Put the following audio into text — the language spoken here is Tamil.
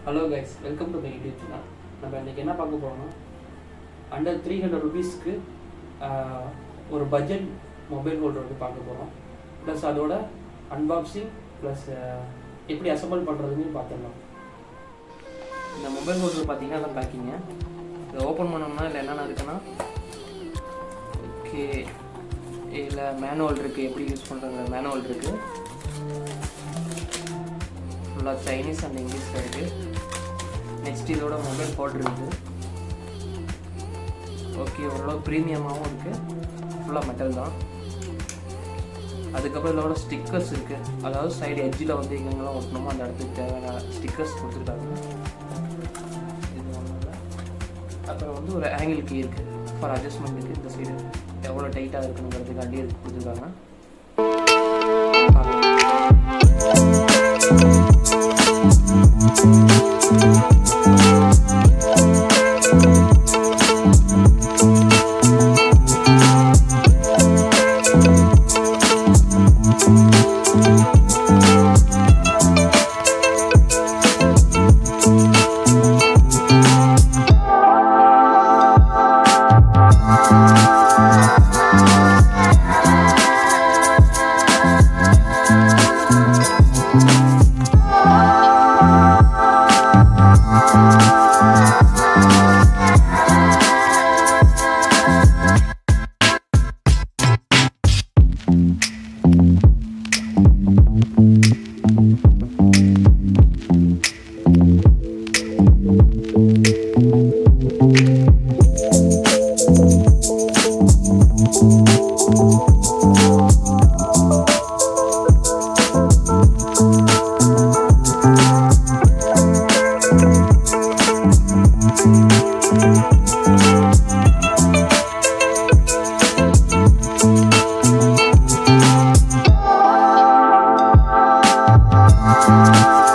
Hello guys, welcome to my YouTube channel. நம்ம இன்றைக்கி என்ன பார்க்க போகிறோம்னா, அண்டர் 300 ருபீஸ்க்கு ஒரு பட்ஜெட் மொபைல் ஹோல்டர் வந்து பார்க்க போகிறோம். ப்ளஸ் அதோட அன்பாக்சிங் ப்ளஸ் எப்படி அசம்பிள் பண்ணுறதுன்னு பார்த்துடலாம். இந்த மொபைல் ஹோல்டர் பார்த்தீங்கன்னா அதான் பேக்கிங்க. இதை ஓப்பன் பண்ணோம்னா இல்லை என்னென்ன இருக்குன்னா, ஓகே இதில் மேனுவல் இருக்குது, எப்படி யூஸ் பண்ணுறது மேனுவல் இருக்குது. ஃபுல்லாக சைனீஸ் அண்ட் இங்கிலீஷில் இருக்குது. நெக்ஸ்ட் இதோட மொபைல் ஹோல்டர் இருக்குது. ஓகே, ஓரளவு ப்ரீமியமாகவும் இருக்குது, ஃபுல்லாக மெட்டல் தான். அதுக்கப்புறம் இதோட ஸ்டிக்கர்ஸ் இருக்குது, அதாவது சைடு எட்ஜில் வந்து எங்கெங்கெல்லாம் ஒட்டணுமோ அந்த இடத்துக்கு தேவையான ஸ்டிக்கர்ஸ் கொடுத்துருக்காங்க. இது ஒன்றும் இல்லை. அப்புறம் வந்து ஒரு ஆங்கிள் கீ இருக்குது ஃபார் அட்ஜஸ்ட்மெண்ட்டுக்கு. இந்த சைடு எவ்வளோ டைட்டாக இருக்குங்கிறதுக்காண்டி கொடுத்துருக்காங்க.